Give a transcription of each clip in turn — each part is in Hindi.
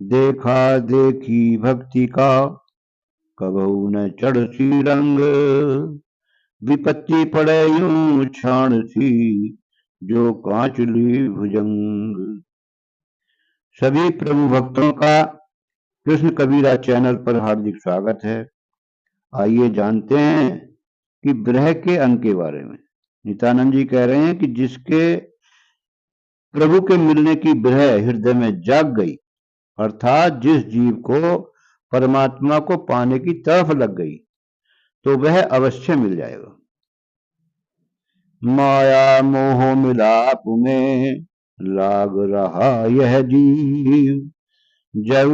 देखा देखी भक्ति का कबहू न चढ़ती रंग। विपत्ति पड़े यूं छाण सी जो कांच ली भुजंग। सभी प्रभु भक्तों का कृष्ण कबीरा चैनल पर हार्दिक स्वागत है। आइए जानते हैं कि विरह के अंग के बारे में। नित्यानंद जी कह रहे हैं कि जिसके प्रभु के मिलने की विरह हृदय में जाग गई, अर्थात जिस जीव को परमात्मा को पाने की तरफ लग गई, तो वह अवश्य मिल जाएगा। माया मोह मिलाप में लाग रहा यह जीव, जब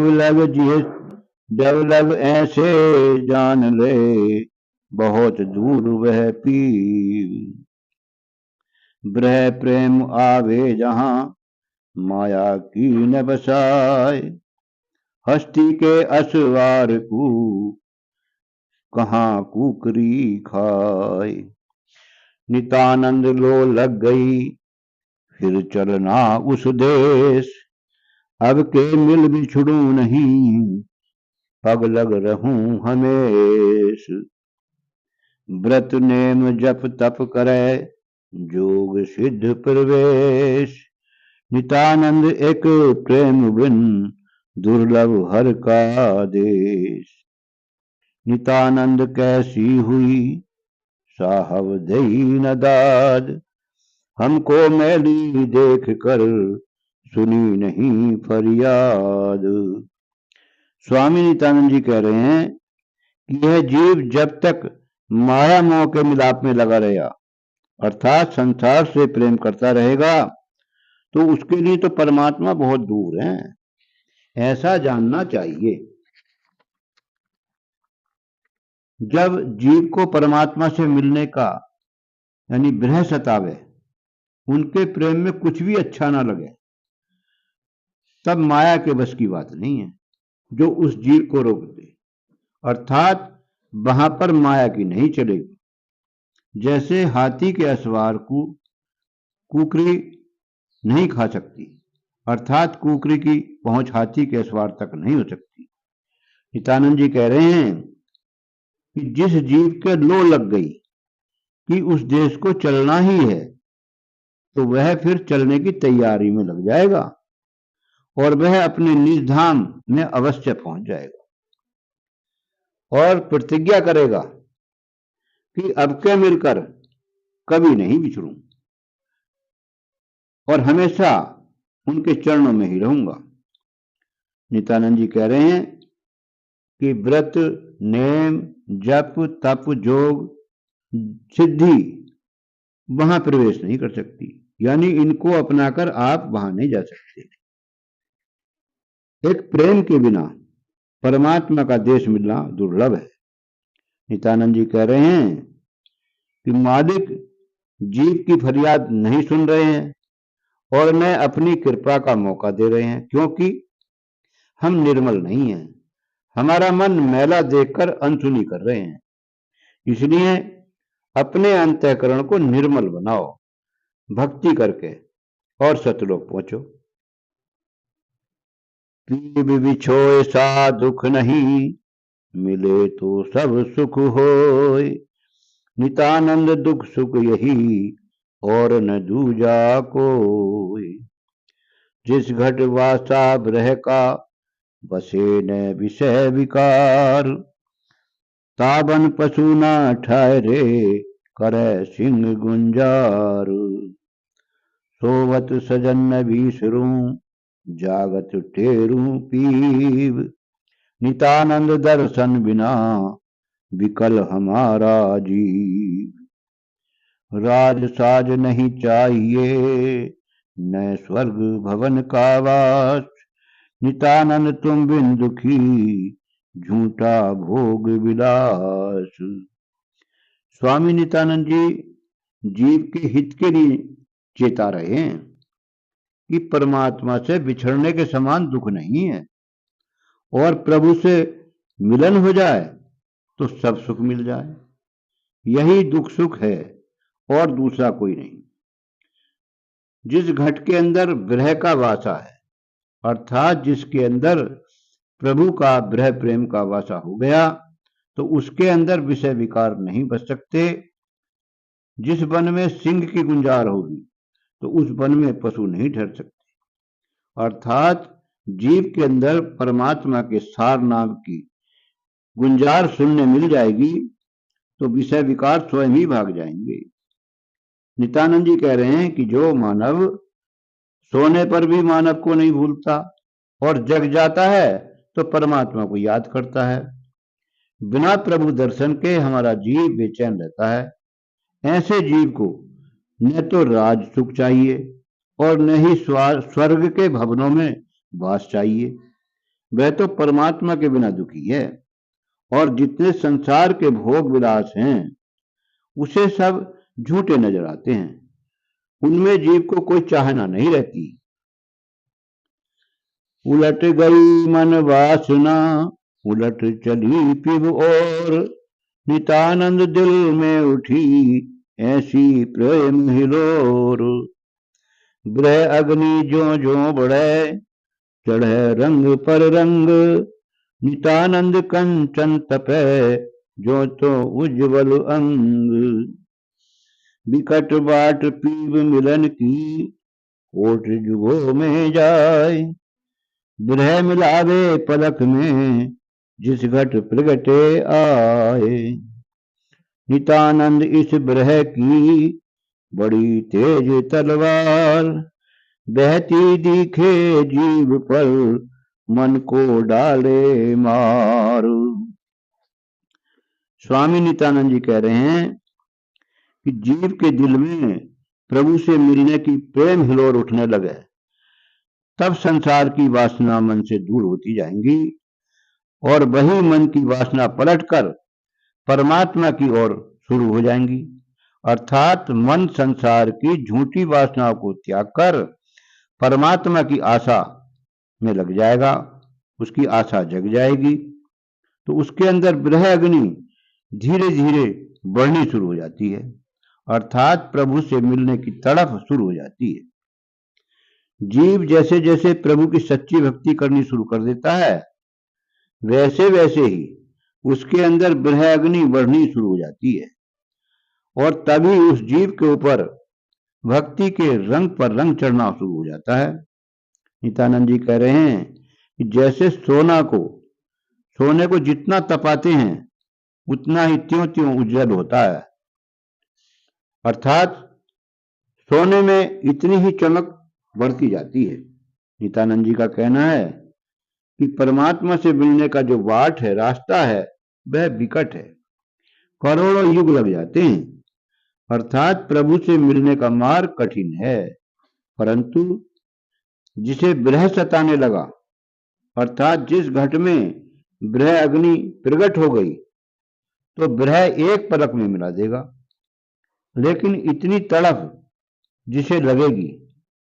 लग ऐसे जान ले बहुत दूर वह पीर। विरह प्रेम आवे जहां माया की न बसाए, हस्ती के असवार को कहाँ कुकरी खाए। नित्यानंद लो लग गई फिर चलना उस देश, अब के मिल बिछड़ू नहीं पग लग रहूं हमेश। व्रत नेम जप तप करे जोग सिद्ध प्रवेश, नित्यानंद एक प्रेम बिन दुर्लभ हर का देश। नित्यानंद कैसी हुई साहब दई न दाद, हमको मैली देख कर सुनी नहीं फरियाद। स्वामी नित्यानंद जी कह रहे हैं कि यह जीव जब तक माया मोह के मिलाप में लगा रहेगा, अर्थात संसार से प्रेम करता रहेगा, तो उसके लिए तो परमात्मा बहुत दूर है, ऐसा जानना चाहिए। जब जीव को परमात्मा से मिलने का यानी विरह सतावे, उनके प्रेम में कुछ भी अच्छा ना लगे, तब माया के बस की बात नहीं है जो उस जीव को रोक दे, अर्थात वहां पर माया की नहीं चलेगी। जैसे हाथी के असवार को कुकरी नहीं खा सकती, अर्थात कुकरी की पहुंच हाथी के असवार तक नहीं हो सकती। नित्यानंद जी कह रहे हैं कि जिस जीव के लो लग गई कि उस देश को चलना ही है, तो वह फिर चलने की तैयारी में लग जाएगा और वह अपने निज धाम में अवश्य पहुंच जाएगा और प्रतिज्ञा करेगा कि अब के मिलकर कभी नहीं बिछड़ूं और हमेशा उनके चरणों में ही रहूंगा। नित्यानंद जी कह रहे हैं कि व्रत नेम जप तप जोग सिद्धि वहां प्रवेश नहीं कर सकती, यानी इनको अपनाकर आप वहां नहीं जा सकते। एक प्रेम के बिना परमात्मा का देश मिलना दुर्लभ है। नित्यानंद जी कह रहे हैं कि मालिक जीव की फरियाद नहीं सुन रहे हैं और न अपनी कृपा का मौका दे रहे हैं, क्योंकि हम निर्मल नहीं हैं, हमारा मन मैला देखकर अनसुनी कर रहे हैं। इसलिए अपने अंतःकरण को निर्मल बनाओ भक्ति करके और सतलोक पहुंचो। पीब बिछोए सा दुख नहीं मिले तो सब सुख होय, नित्यानंद दुख सुख यही और न दूजा कोय। जिस घट वासा ब्रह का बसे न विषय विकार, ताबन पशु न ठहरे करे सिंह गुंजार। सोवत सजन न बीसरू जागत टेरू पीव, नित्यानंद दर्शन बिना विकल हमारा जीव। राज साज नहीं चाहिए न स्वर्ग भवन का वास, नित्यानंद तुम बिन दुखी झूठा भोग विलास। स्वामी नित्यानंद जी जीव के हित के लिए चेता रहे हैं कि परमात्मा से बिछड़ने के समान दुख नहीं है और प्रभु से मिलन हो जाए तो सब सुख मिल जाए, यही दुख सुख है और दूसरा कोई नहीं। जिस घट के अंदर विरह का वासा है अर्थात जिसके अंदर प्रभु का ब्रह प्रेम का वासा हो गया तो उसके अंदर विषय विकार नहीं बच सकते। जिस वन में सिंह की गुंजार होगी तो उस वन में पशु नहीं ठहर सकते। अर्थात जीव के अंदर परमात्मा के सार नाम की गुंजार सुनने मिल जाएगी तो विषय विकार स्वयं ही भाग जाएंगे। नित्यानंद जी कह रहे हैं कि जो मानव सोने पर भी मानव को नहीं भूलता और जग जाता है तो परमात्मा को याद करता है। बिना प्रभु दर्शन के हमारा जीव बेचैन रहता है। ऐसे जीव को न तो राज सुख चाहिए और न ही स्वर्ग के भवनों में वास चाहिए। वह तो परमात्मा के बिना दुखी है और जितने संसार के भोग विलास हैं उसे सब झूठे नजर आते हैं। उनमें जीव को कोई चाहना नहीं रहती। उलट गई मन वासना उलट चली पिब और नित्यानंद दिल में उठी ऐसी प्रेम हिलोर। ब्रह अग्नि जो जो बढ़े चढ़े रंग पर रंग नित्यानंद कंचन तपे जो तो उज्जवल अंग। विकट बाट पीब मिलन की कोट जुगों में जाए ब्रह मिलावे पलक में जिस घट प्रगटे आए। नित्यानंद इस ब्रह की बड़ी तेज तलवार बहती दिखे जीव पर मन को डाले मार। स्वामी नित्यानंद जी कह रहे हैं कि जीव के दिल में प्रभु से मिलने की प्रेम हिलोर उठने लगे तब संसार की वासना मन से दूर होती जाएंगी और वही मन की वासना पलटकर परमात्मा की ओर शुरू हो जाएंगी। अर्थात मन संसार की झूठी वासनाओं को त्याग कर परमात्मा की आशा में लग जाएगा, उसकी आशा जग जाएगी तो उसके अंदर ब्रह अग्नि धीरे धीरे बढ़नी शुरू हो जाती है। अर्थात प्रभु से मिलने की तड़प शुरू हो जाती है। जीव जैसे जैसे प्रभु की सच्ची भक्ति करनी शुरू कर देता है वैसे वैसे ही उसके अंदर ब्रह अग्नि बढ़नी शुरू हो जाती है और तभी उस जीव के ऊपर भक्ति के रंग पर रंग चढ़ना शुरू हो जाता है। नित्यानंद जी कह रहे हैं कि जैसे सोने को जितना तपाते हैं उतना ही त्यों त्यों उज्जवल होता है। अर्थात सोने में इतनी ही चमक बढ़ती जाती है। नित्यानंद जी का कहना है कि परमात्मा से मिलने का जो वाट है, रास्ता है, वह विकट है, करोड़ों युग लग जाते हैं। अर्थात प्रभु से मिलने का मार्ग कठिन है, परंतु जिसे ब्रह सताने लगा अर्थात जिस घट में ब्रह अग्नि प्रकट हो गई तो ब्रह एक पलक में मिला देगा। लेकिन इतनी तड़प जिसे लगेगी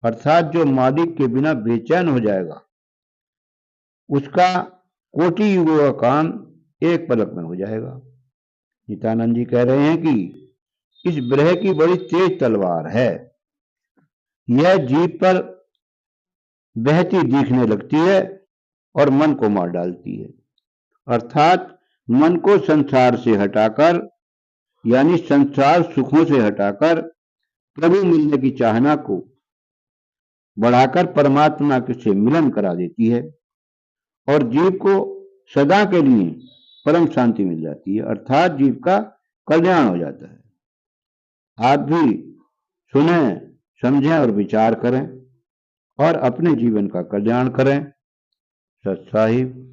अर्थात जो मालिक के बिना बेचैन हो जाएगा उसका कोटि युगों का काम एक पलक में हो जाएगा। नित्यानंद जी कह रहे हैं कि इस ब्रह की बड़ी तेज तलवार है, यह जीव पर बहती दिखने लगती है और मन को मार डालती है। अर्थात मन को संसार से हटाकर यानी संसार सुखों से हटाकर प्रभु मिलने की चाहना को बढ़ाकर परमात्मा से मिलन करा देती है और जीव को सदा के लिए परम शांति मिल जाती है। अर्थात जीव का कल्याण हो जाता है। आप भी सुने, समझें और विचार करें और अपने जीवन का कल्याण करें। सत साहिब।